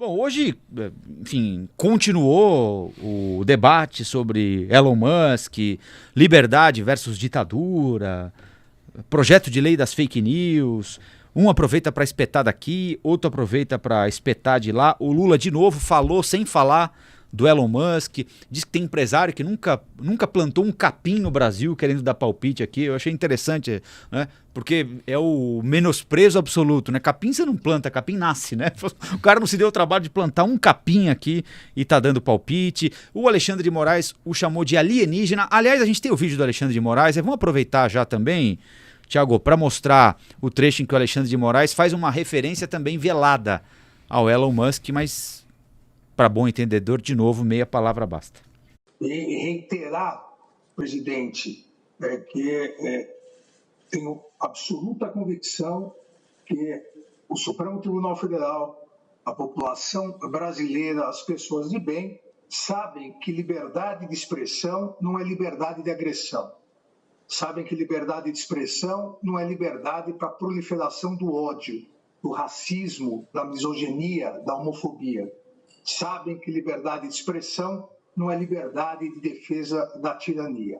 Bom, hoje, enfim, continuou o debate sobre Elon Musk, liberdade versus ditadura, projeto de lei das fake news. Um aproveita para espetar daqui, outro aproveita para espetar de lá. O Lula, de novo, falou sem falar do Elon Musk. Diz que tem empresário que nunca plantou um capim no Brasil, querendo dar palpite aqui. Eu achei interessante, né? Porque é o menosprezo absoluto, né? Capim você não planta, capim nasce, né? O cara não se deu o trabalho de plantar um capim aqui e tá dando palpite. O Alexandre de Moraes o chamou de alienígena. Aliás, a gente tem o vídeo do Alexandre de Moraes. Vamos aproveitar já também, Tiago, para mostrar o trecho em que o Alexandre de Moraes faz uma referência também velada ao Elon Musk, mas para bom entendedor, de novo, meia palavra basta. E reiterar, presidente, que tenho absoluta convicção que o Supremo Tribunal Federal, a população brasileira, as pessoas de bem, sabem que liberdade de expressão não é liberdade de agressão. Sabem que liberdade de expressão não é liberdade para a proliferação do ódio, do racismo, da misoginia, da homofobia. Sabem que liberdade de expressão não é liberdade de defesa da tirania.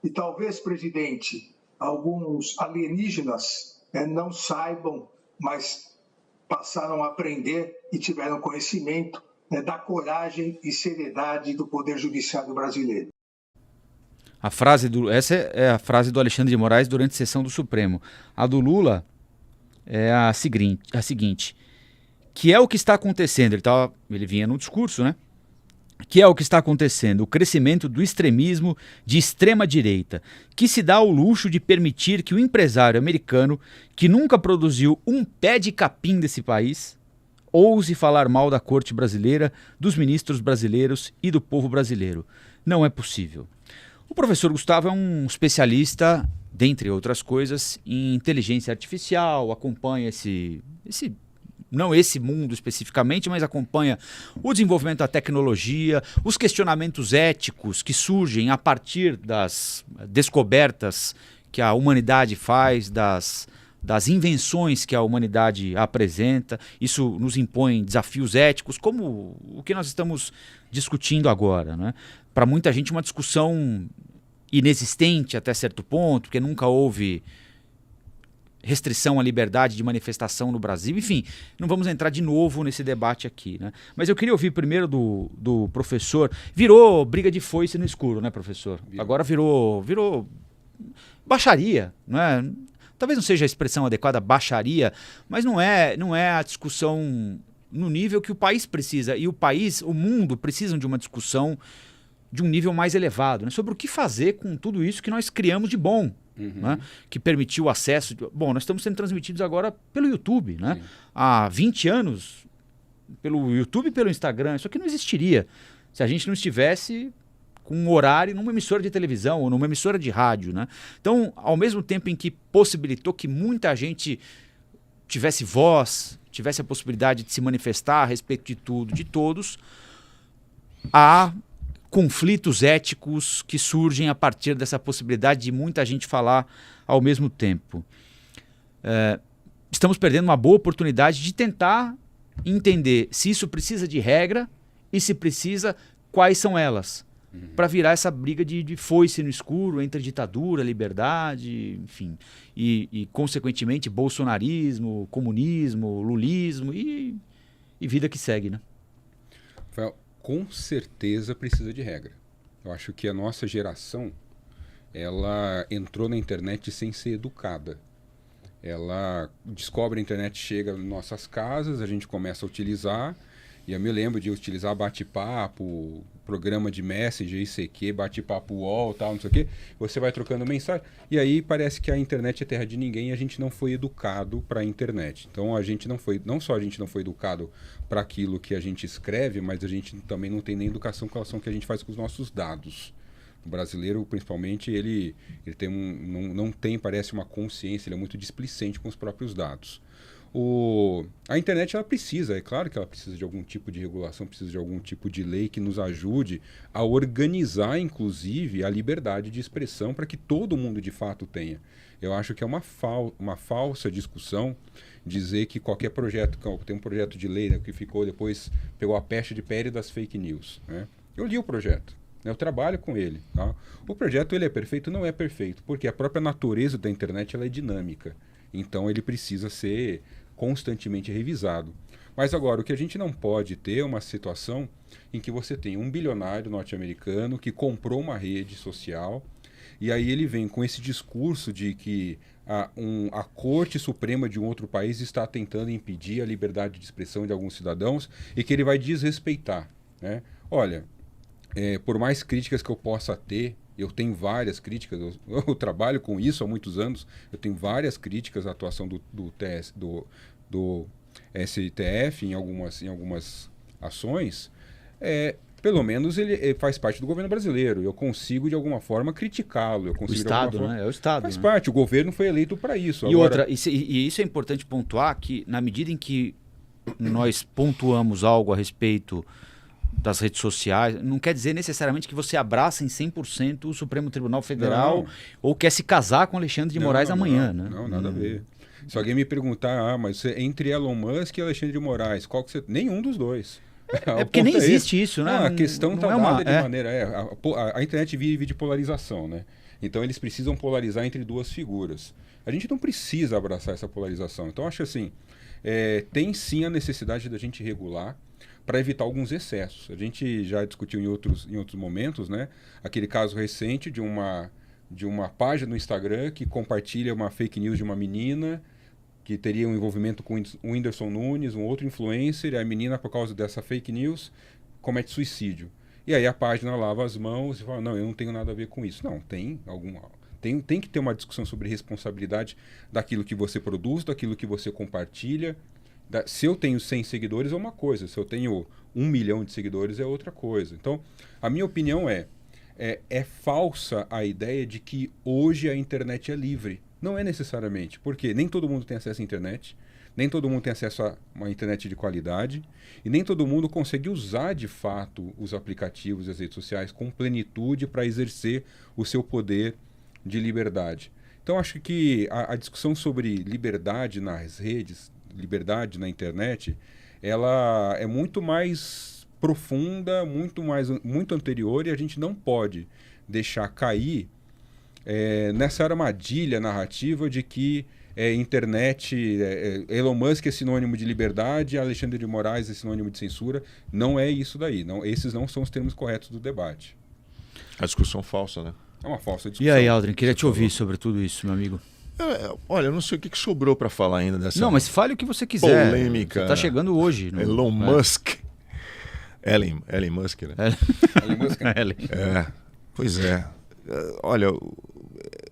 E talvez, presidente, alguns alienígenas não saibam, mas passaram a aprender e tiveram conhecimento da coragem e seriedade do Poder Judiciário brasileiro. Essa é a frase do Alexandre de Moraes durante a sessão do Supremo. A do Lula é a seguinte, que é o que está acontecendo. Ele vinha num discurso, né? Que é o que está acontecendo, o crescimento do extremismo de extrema direita, que se dá ao luxo de permitir que o empresário americano, que nunca produziu um pé de capim desse país, ouse falar mal da corte brasileira, dos ministros brasileiros e do povo brasileiro. Não é possível. O professor Gustavo é um especialista, dentre outras coisas, em inteligência artificial, acompanha não esse mundo especificamente, mas acompanha o desenvolvimento da tecnologia, os questionamentos éticos que surgem a partir das descobertas que a humanidade faz, das invenções que a humanidade apresenta. Isso nos impõe desafios éticos, como o que nós estamos discutindo agora, né? Para muita gente, uma discussão inexistente até certo ponto, porque nunca houve restrição à liberdade de manifestação no Brasil. Enfim, não vamos entrar de novo nesse debate aqui, né? Mas eu queria ouvir primeiro do professor. Virou briga de foice no escuro, né, professor? Agora virou baixaria, não é? Talvez não seja a expressão adequada, baixaria, mas não é a discussão no nível que o país precisa. E o mundo precisam de uma discussão de um nível mais elevado, né? Sobre o que fazer com tudo isso que nós criamos de bom. Né? Que permitiu o acesso. Bom, nós estamos sendo transmitidos agora pelo YouTube, né? Há 20 anos, pelo YouTube e pelo Instagram. Isso aqui não existiria se a gente não estivesse com um horário numa emissora de televisão ou numa emissora de rádio, né? Então, ao mesmo tempo em que possibilitou que muita gente tivesse voz, tivesse a possibilidade de se manifestar a respeito de tudo, de todos, há conflitos éticos que surgem a partir dessa possibilidade de muita gente falar ao mesmo tempo. Estamos perdendo uma boa oportunidade de tentar entender se isso precisa de regra e, se precisa, quais são elas, para virar essa briga de foice no escuro entre ditadura, liberdade, enfim, e consequentemente, bolsonarismo, comunismo, lulismo e vida que segue, né? Com certeza precisa de regra. Eu acho que a nossa geração, ela entrou na internet sem ser educada. Ela descobre a internet, chega em nossas casas, a gente começa a utilizar, e eu me lembro de utilizar bate-papo, programa de Messenger, ICQ, bate-papo UOL, tal, não sei o quê. Você vai trocando mensagem, e aí parece que a internet é terra de ninguém e a gente não foi educado para a internet. Então não só a gente não foi educado para aquilo que a gente escreve, mas a gente também não tem nem educação com relação ao que a gente faz com os nossos dados. O brasileiro, principalmente, ele tem não tem, parece, uma consciência, ele é muito displicente com os próprios dados. A internet, ela precisa, é claro que ela precisa de algum tipo de regulação, precisa de algum tipo de lei que nos ajude a organizar, inclusive, a liberdade de expressão para que todo mundo, de fato, tenha. Eu acho que é uma falsa discussão dizer que qualquer projeto, tem um projeto de lei, né, que depois pegou a peste de pele das fake news, né? Eu li o projeto, né, eu trabalho com ele. Tá? O projeto, ele é perfeito? Não é perfeito, porque a própria natureza da internet, ela é dinâmica. Então, ele precisa ser constantemente revisado. Mas agora, o que a gente não pode ter é uma situação em que você tem um bilionário norte-americano que comprou uma rede social e aí ele vem com esse discurso de que a Corte Suprema de um outro país está tentando impedir a liberdade de expressão de alguns cidadãos e que ele vai desrespeitar. Né? Olha, por mais críticas que eu possa ter, eu tenho várias críticas, eu trabalho com isso há muitos anos, eu tenho várias críticas à atuação do STF em algumas ações, pelo menos ele faz parte do governo brasileiro. Eu consigo, de alguma forma, criticá-lo. O Estado, né? É o Estado. Faz né? parte, o governo foi eleito para isso. E outra, e isso é importante pontuar, que na medida em que nós pontuamos algo a respeito das redes sociais, não quer dizer necessariamente que você abraça em 100% o Supremo Tribunal Federal ou quer se casar com Alexandre de Moraes amanhã. Não, nada a ver. Se alguém me perguntar, mas entre Elon Musk e Alexandre de Moraes, qual que você... Nenhum dos dois. É porque nem existe isso, né? Não, a questão está dada de maneira... A internet vive de polarização, né? Então eles precisam polarizar entre duas figuras. A gente não precisa abraçar essa polarização. Então acho assim, tem sim a necessidade da gente regular para evitar alguns excessos. A gente já discutiu em outros momentos, né? Aquele caso recente de uma página no Instagram que compartilha uma fake news de uma menina que teria um envolvimento com o Whindersson Nunes, um outro influencer, e a menina, por causa dessa fake news, comete suicídio. E aí a página lava as mãos e fala, não, eu não tenho nada a ver com isso. Não, tem que ter uma discussão sobre responsabilidade daquilo que você produz, daquilo que você compartilha. Se eu tenho 100 seguidores é uma coisa, se eu tenho 1 milhão de seguidores é outra coisa. Então, a minha opinião é falsa a ideia de que hoje a internet é livre. Não é necessariamente, porque nem todo mundo tem acesso à internet, nem todo mundo tem acesso a uma internet de qualidade, e nem todo mundo consegue usar de fato os aplicativos e as redes sociais com plenitude para exercer o seu poder de liberdade. Então, acho que a discussão sobre liberdade nas redes, liberdade na internet, ela é muito mais profunda, muito anterior, e a gente não pode deixar cair nessa armadilha narrativa de que internet, Elon Musk é sinônimo de liberdade, Alexandre de Moraes é sinônimo de censura. Não é isso daí. Não, esses não são os termos corretos do debate. A discussão falsa, né? É uma falsa discussão. E aí, Aldrin, queria te ouvir sobre tudo isso, meu amigo. Olha, eu não sei o que sobrou para falar ainda dessa... Não, mas fale o que você quiser. Polêmica. Você tá chegando hoje. Elon Musk. Elon Musk, né? Elon Musk. Pois é. Olha,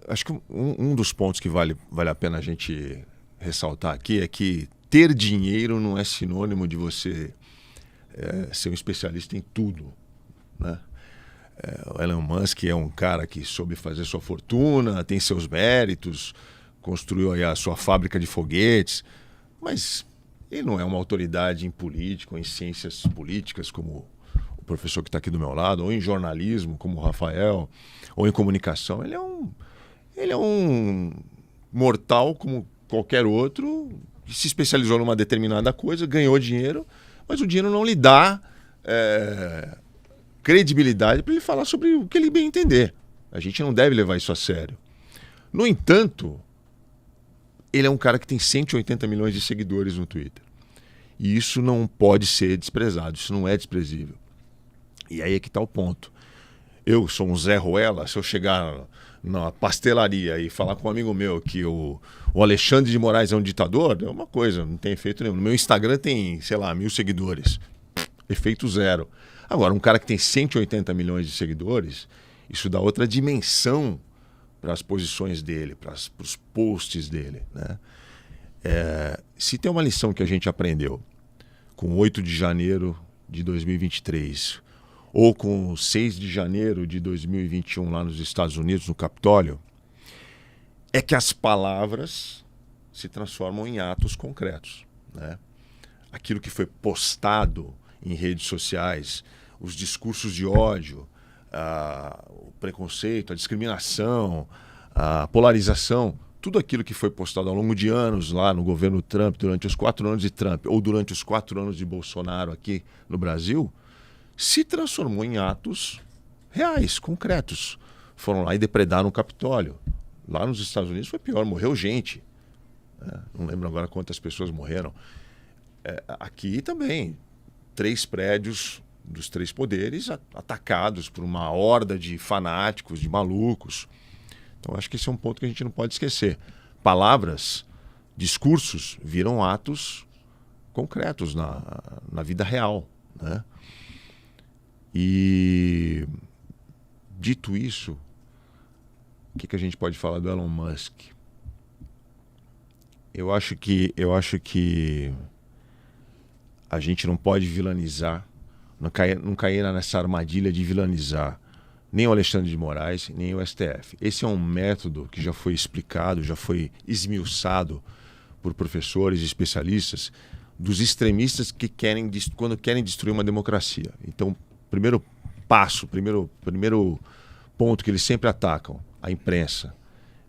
acho que um dos pontos que vale a pena a gente ressaltar aqui é que ter dinheiro não é sinônimo de você ser um especialista em tudo, né? O Elon Musk é um cara que soube fazer sua fortuna, tem seus méritos, construiu aí a sua fábrica de foguetes, mas ele não é uma autoridade em política ou em ciências políticas como o professor que está aqui do meu lado, ou em jornalismo como o Rafael, ou em comunicação. Ele é um mortal como qualquer outro, que se especializou numa determinada coisa, ganhou dinheiro, mas o dinheiro não lhe dá credibilidade para ele falar sobre o que ele bem entender. A gente não deve levar isso a sério. No entanto, ele é um cara que tem 180 milhões de seguidores no Twitter. E isso não pode ser desprezado, isso não é desprezível. E aí é que está o ponto. Eu sou um Zé Ruela, se eu chegar na pastelaria e falar com um amigo meu que o Alexandre de Moraes é um ditador, é uma coisa, não tem efeito nenhum. No meu Instagram tem, 1.000 seguidores. Efeito zero. Agora, um cara que tem 180 milhões de seguidores, isso dá outra dimensão para as posições dele, para os posts dele, né? Se tem uma lição que a gente aprendeu com 8 de janeiro de 2023 ou com 6 de janeiro de 2021 lá nos Estados Unidos, no Capitólio, é que as palavras se transformam em atos concretos, né? Aquilo que foi postado em redes sociais, os discursos de ódio, o preconceito, a discriminação, a polarização, tudo aquilo que foi postado ao longo de anos lá no governo Trump, durante os 4 anos de Trump ou durante os 4 anos de Bolsonaro aqui no Brasil, se transformou em atos reais, concretos. Foram lá e depredaram o Capitólio. Lá nos Estados Unidos foi pior, morreu gente. Não lembro agora quantas pessoas morreram. Aqui também, 3 prédios dos 3 poderes atacados por uma horda de fanáticos, de malucos. Então acho que esse é um ponto que a gente não pode esquecer. Palavras, discursos viram atos concretos na vida real, né? E dito isso, o que a gente pode falar do Elon Musk? Eu acho que a gente não pode vilanizar, não cair nessa armadilha de vilanizar nem o Alexandre de Moraes, nem o STF. Esse é um método que já foi explicado, já foi esmiuçado por professores e especialistas dos extremistas que quando querem destruir uma democracia. Então, primeiro ponto que eles sempre atacam, a imprensa.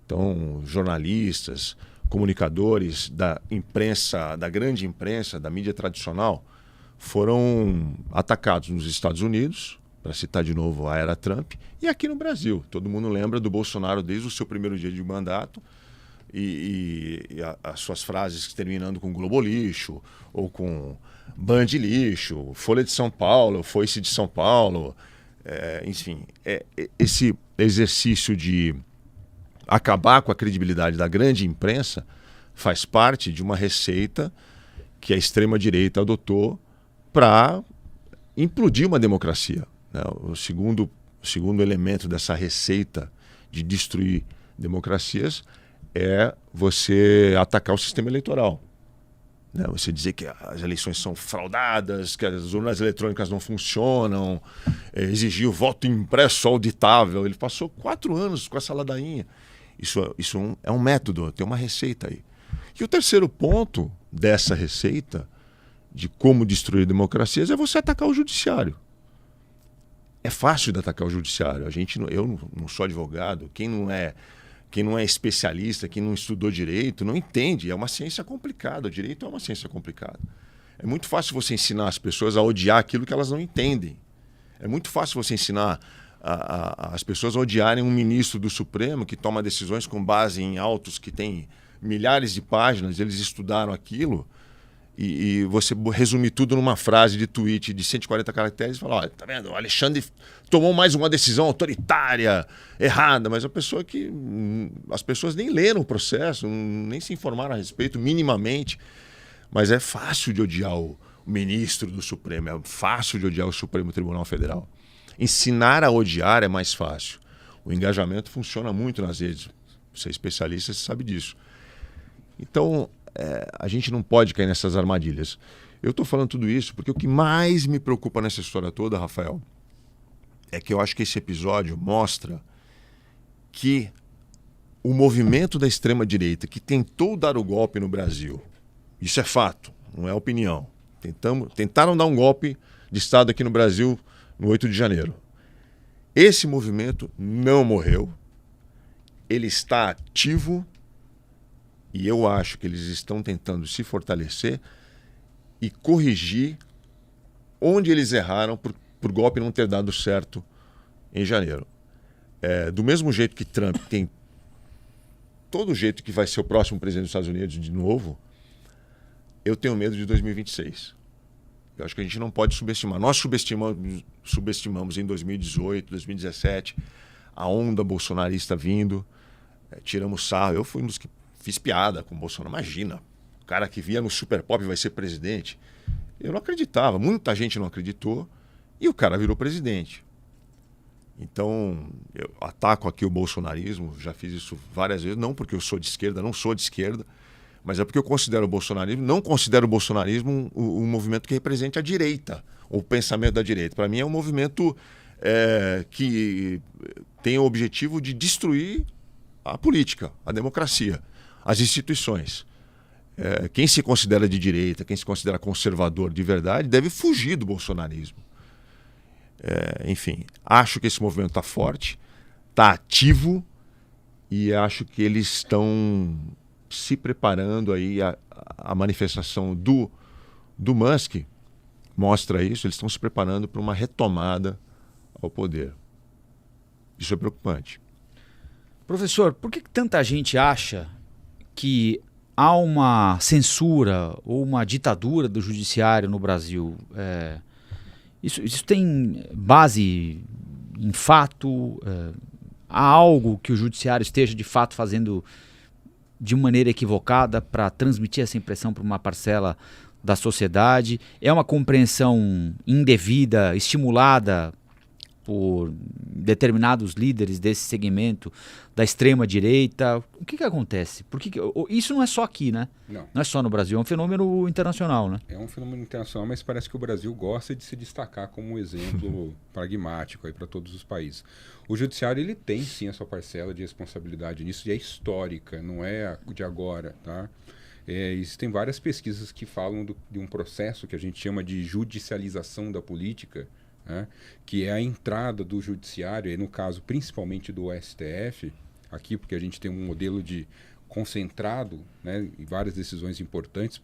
Então, jornalistas, comunicadores da imprensa, da grande imprensa, da mídia tradicional, foram atacados nos Estados Unidos, para citar de novo a era Trump, e aqui no Brasil. Todo mundo lembra do Bolsonaro desde o seu primeiro dia de mandato e as suas frases terminando com Globo lixo, ou com Band lixo, Folha de São Paulo, Foice de São Paulo, enfim. Esse exercício de acabar com a credibilidade da grande imprensa faz parte de uma receita que a extrema-direita adotou para implodir uma democracia. O segundo elemento dessa receita de destruir democracias é você atacar o sistema eleitoral. Você dizer que as eleições são fraudadas, que as urnas eletrônicas não funcionam, exigir o voto impresso auditável. Ele passou 4 anos com essa ladainha. Isso é um método, tem uma receita aí. E o terceiro ponto dessa receita de como destruir democracias é você atacar o judiciário. É fácil de atacar o judiciário. Eu não sou advogado, quem não é especialista, quem não estudou direito, não entende. É uma ciência complicada. O direito é uma ciência complicada. É muito fácil você ensinar as pessoas a odiar aquilo que elas não entendem. É muito fácil você ensinar as pessoas a odiarem um ministro do Supremo que toma decisões com base em autos que têm milhares de páginas, eles estudaram aquilo, e você resumir tudo numa frase de tweet de 140 caracteres e falar, olha, tá vendo, o Alexandre tomou mais uma decisão autoritária, errada, mas as pessoas nem leram o processo, nem se informaram a respeito minimamente. Mas é fácil de odiar o ministro do Supremo, é fácil de odiar o Supremo Tribunal Federal. Ensinar a odiar é mais fácil. O engajamento funciona muito nas redes. Você é especialista, você sabe disso. Então, a gente não pode cair nessas armadilhas. Eu estou falando tudo isso porque o que mais me preocupa nessa história toda, Rafael, é que eu acho que esse episódio mostra que o movimento da extrema-direita que tentou dar o golpe no Brasil, isso é fato, não é opinião. Tentaram dar um golpe de Estado aqui no Brasil no 8 de janeiro. Esse movimento não morreu, ele está ativo e eu acho que eles estão tentando se fortalecer e corrigir onde eles erraram por golpe não ter dado certo em janeiro. Do mesmo jeito que Trump tem todo jeito que vai ser o próximo presidente dos Estados Unidos de novo, eu tenho medo de 2026. Eu acho que a gente não pode subestimar. Nós subestimamos em 2018, 2017, a onda bolsonarista vindo, tiramos sarro. Eu fui um dos que fiz piada com o Bolsonaro. Imagina, o cara que via no Super Pop vai ser presidente. Eu não acreditava, muita gente não acreditou e o cara virou presidente. Então, eu ataco aqui o bolsonarismo, já fiz isso várias vezes, não porque eu sou de esquerda, não sou de esquerda, mas é porque eu considero o bolsonarismo, não considero o bolsonarismo um movimento que represente a direita, o pensamento da direita. Para mim é um movimento que tem o objetivo de destruir a política, a democracia, as instituições. quem se considera de direita, quem se considera conservador de verdade, deve fugir do bolsonarismo. Enfim, acho que esse movimento está forte, está ativo, e acho que eles estão se preparando aí. A manifestação do Musk mostra isso, eles estão se preparando para uma retomada ao poder. Isso é preocupante. Professor, por que tanta gente acha que há uma censura ou uma ditadura do judiciário no Brasil? Isso tem base em fato? Há algo que o judiciário esteja de fato fazendo de maneira equivocada para transmitir essa impressão para uma parcela da sociedade? É uma compreensão indevida, estimulada por determinados líderes desse segmento da extrema-direita? O que acontece? Isso não é só aqui, né? Não é só no Brasil, é um fenômeno internacional, né? É um fenômeno internacional, mas parece que o Brasil gosta de se destacar como um exemplo pragmático para todos os países. O judiciário, ele tem sim a sua parcela de responsabilidade nisso, e é histórica, não é de agora, tá? Existem várias pesquisas que falam de um processo que a gente chama de judicialização da política, né? Que é a entrada do judiciário, e no caso principalmente do STF, aqui porque a gente tem um modelo de concentrado, né, em várias decisões importantes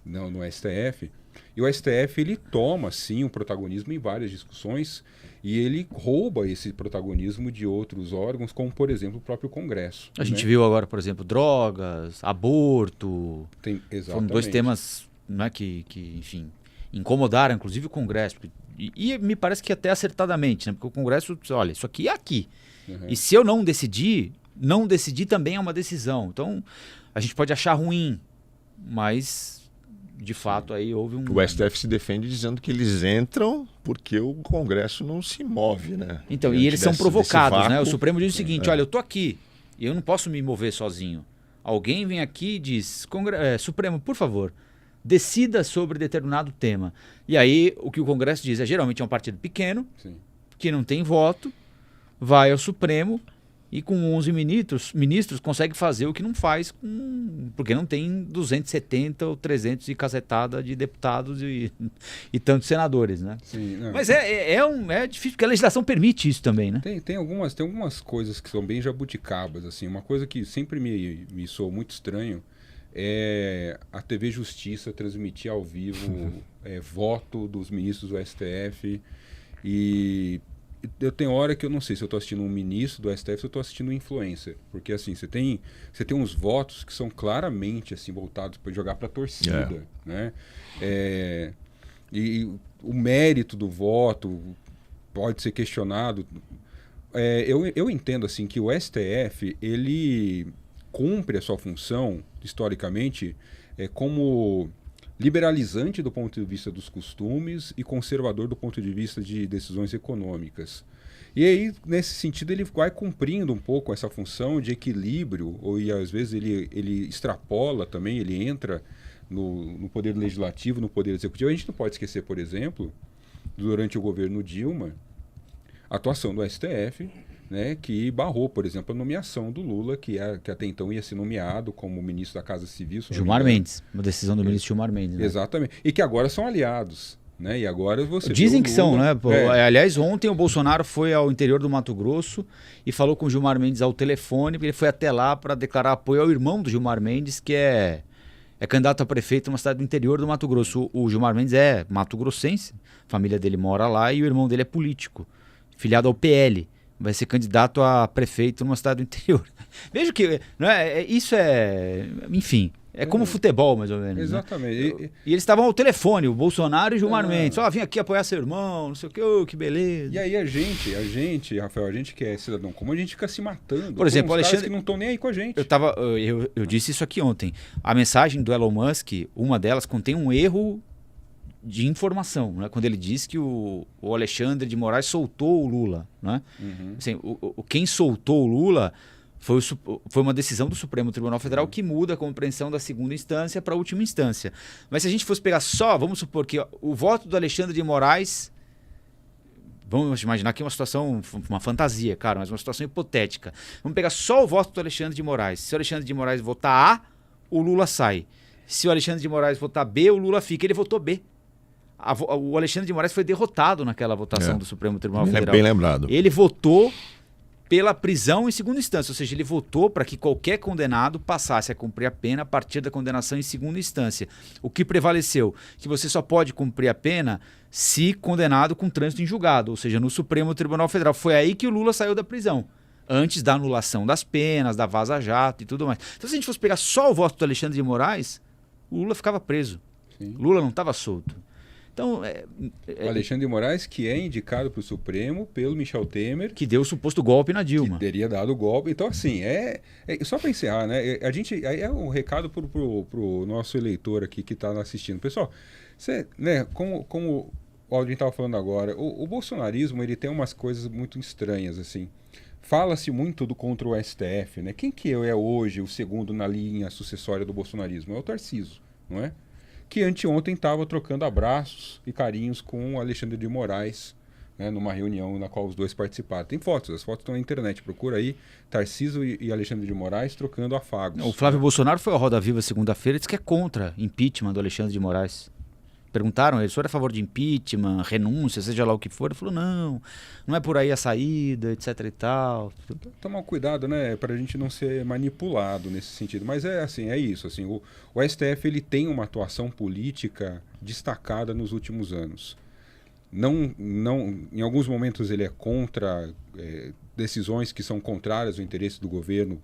no STF, e o STF ele toma sim um protagonismo em várias discussões, e ele rouba esse protagonismo de outros órgãos, como por exemplo o próprio Congresso. A gente viu agora, por exemplo, drogas, aborto, foram dois temas, né, que enfim, incomodaram inclusive o Congresso. E me parece que até acertadamente, né? Porque o Congresso diz, olha, isso aqui é aqui. E se eu não decidir também é uma decisão. Então, a gente pode achar ruim, mas, de fato, aí houve um... O STF se defende dizendo que eles entram porque o Congresso não se move, né? Então, e eles são provocados, né? O Supremo diz o seguinte, olha, eu tô aqui e eu não posso me mover sozinho. Alguém vem aqui e diz, Supremo, por favor, decida sobre determinado tema. E aí, o que o Congresso diz geralmente é um partido pequeno, que não tem voto, vai ao Supremo e com 11 ministros consegue fazer o que não faz, porque não tem 270 ou 300 e cacetada de deputados e tantos senadores, né? Sim, mas é difícil, porque a legislação permite isso também, né? Tem algumas coisas que são bem jabuticabas, assim. Uma coisa que sempre me soou muito estranho é a TV Justiça transmitir ao vivo voto dos ministros do STF. E eu tenho hora que eu não sei se eu estou assistindo um ministro do STF ou se eu estou assistindo um influencer. Porque assim, você tem uns votos que são claramente assim, voltados para jogar para a torcida. Né? E o mérito do voto pode ser questionado. Eu entendo assim, que o STF ele cumpre a sua função, historicamente, como liberalizante do ponto de vista dos costumes e conservador do ponto de vista de decisões econômicas. E aí, nesse sentido, ele vai cumprindo um pouco essa função de equilíbrio, e às vezes ele extrapola também, ele entra no poder legislativo, no poder executivo. A gente não pode esquecer, por exemplo, durante o governo Dilma, a atuação do STF, né, que barrou, por exemplo, a nomeação do Lula, que até então ia ser nomeado como ministro da Casa Civil. Gilmar Mendes, uma decisão do ministro Gilmar Mendes. Né? Exatamente. E que agora são aliados. Né? E agora você dizem que são, né? Aliás, ontem o Bolsonaro foi ao interior do Mato Grosso e falou com o Gilmar Mendes ao telefone, porque ele foi até lá para declarar apoio ao irmão do Gilmar Mendes, que é candidato a prefeito numa cidade do interior do Mato Grosso. O Gilmar Mendes é mato-grossense, a família dele mora lá e o irmão dele é político, filiado ao PL. Vai ser candidato a prefeito numa cidade do interior. Veja que isso enfim, é como futebol, mais ou menos. Exatamente. Né? E eles estavam ao telefone, o Bolsonaro e o Gilmar Mendes. Vim aqui apoiar seu irmão, não sei o que, que beleza. E aí a gente, Rafael, a gente que é cidadão comum, a gente fica se matando. Por exemplo, Alexandre, que não estão nem aí com a gente. Eu disse isso aqui ontem. A mensagem do Elon Musk, uma delas, contém um erro de informação, né? Quando ele diz que o Alexandre de Moraes soltou o Lula. Né? Assim, quem soltou o Lula foi uma decisão do Supremo Tribunal Federal que muda a compreensão da segunda instância para a última instância. Mas se a gente fosse pegar só, vamos supor que o voto do Alexandre de Moraes, vamos imaginar que é uma situação, uma fantasia, cara, mas uma situação hipotética. Vamos pegar só o voto do Alexandre de Moraes. Se o Alexandre de Moraes votar A, o Lula sai. se o Alexandre de Moraes votar B, o Lula fica. Ele votou B. O Alexandre de Moraes foi derrotado naquela votação do Supremo Tribunal Federal. É bem lembrado. Ele votou pela prisão em segunda instância, ou seja, ele votou para que qualquer condenado passasse a cumprir a pena a partir da condenação em segunda instância. O que prevaleceu? Que você só pode cumprir a pena se condenado com trânsito em julgado, ou seja, no Supremo Tribunal Federal. Foi aí que o Lula saiu da prisão, antes da anulação das penas, da vaza-jato e tudo mais. Então, se a gente fosse pegar só o voto do Alexandre de Moraes, o Lula ficava preso. Sim. Lula não estava solto. Então, o Alexandre de Moraes, que é indicado para o Supremo pelo Michel Temer, que deu o suposto golpe na Dilma. Que teria dado o golpe. Então, assim, só para encerrar, né? A gente, é um recado pro nosso eleitor aqui que está assistindo. Pessoal, né, como o Aldrin estava falando agora, o bolsonarismo ele tem umas coisas muito estranhas, assim. Fala-se muito contra o STF, né? Quem que é hoje o segundo na linha sucessória do bolsonarismo? É o Tarcísio, não é? Que anteontem estava trocando abraços e carinhos com o Alexandre de Moraes, né, numa reunião na qual os dois participaram. Tem fotos, as fotos estão na internet. Procura aí, Tarcísio e Alexandre de Moraes trocando afagos. O Flávio Bolsonaro foi ao Roda Viva segunda-feira e disse que é contra impeachment do Alexandre de Moraes. Perguntaram ele, o senhor é a favor de impeachment, renúncia, seja lá o que for? Ele falou, não é por aí a saída, etc e tal. Tomar cuidado, né, para a gente não ser manipulado nesse sentido. Mas é isso. Assim, o STF ele tem uma atuação política destacada nos últimos anos. Em alguns momentos ele é contra decisões que são contrárias ao interesse do governo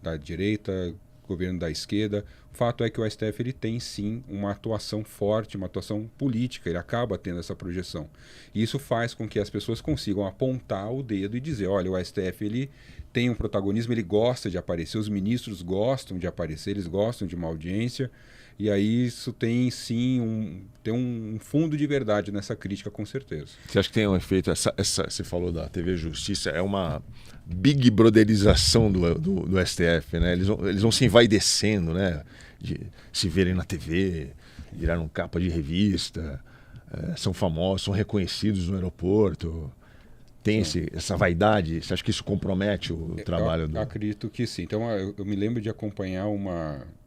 da direita, governo da esquerda. O fato é que o STF ele tem sim uma atuação forte, uma atuação política, ele acaba tendo essa projeção. E isso faz com que as pessoas consigam apontar o dedo e dizer, olha, o STF ele tem um protagonismo, ele gosta de aparecer, os ministros gostam de aparecer, eles gostam de uma audiência, e aí isso tem sim um fundo de verdade nessa crítica, com certeza. Você acha que tem um efeito, você falou da TV Justiça, é uma big brotherização do STF, né? Eles vão se envaidecendo, né? De se verem na TV, viraram capa de revista, são famosos, são reconhecidos no aeroporto. Tem essa vaidade, você acha que isso compromete o trabalho do... Acredito que sim. Então eu me lembro de acompanhar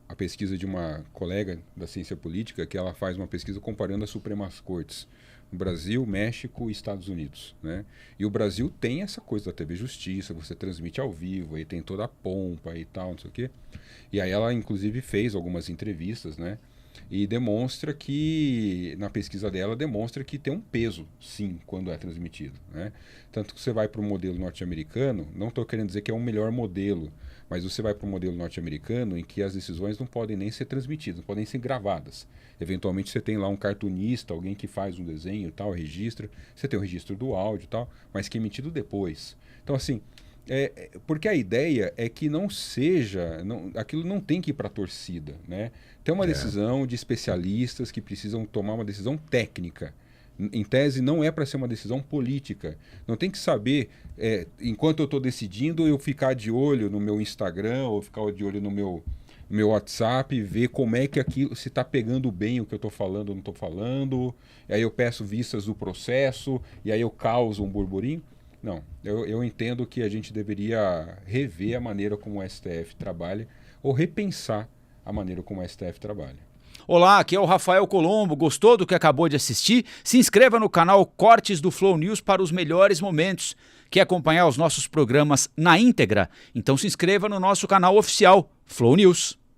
a pesquisa de uma colega da ciência política, que ela faz uma pesquisa comparando as Supremas Cortes no Brasil, México e Estados Unidos, né? E o Brasil tem essa coisa da TV Justiça, você transmite ao vivo, aí tem toda a pompa e tal, não sei o quê. E aí ela, inclusive, fez algumas entrevistas, né? E demonstra que, na pesquisa dela, demonstra que tem um peso, sim, quando é transmitido, né? Tanto que você vai para o modelo norte-americano, não estou querendo dizer que é um melhor modelo, mas você vai para o modelo norte-americano em que as decisões não podem nem ser transmitidas, não podem ser gravadas. Eventualmente você tem lá um cartunista, alguém que faz um desenho e tal, registra, você tem o registro do áudio e tal, mas que é emitido depois. Então, assim, porque a ideia é que não seja, aquilo não tem que ir para a torcida, né? Tem uma decisão de especialistas que precisam tomar uma decisão técnica. Em tese, não é para ser uma decisão política. Não tem que saber, enquanto eu estou decidindo, eu ficar de olho no meu Instagram ou ficar de olho no meu WhatsApp, ver como é que aquilo, se está pegando bem o que eu estou falando ou não estou falando. E aí eu peço vistas do processo e aí eu causo um burburinho. Não, eu entendo que a gente deveria rever a maneira como o STF trabalha ou repensar a maneira como o STF trabalha. Olá, aqui é o Rafael Colombo. Gostou do que acabou de assistir? Se inscreva no canal Cortes do Flow News para os melhores momentos. Quer acompanhar os nossos programas na íntegra? Então se inscreva no nosso canal oficial Flow News.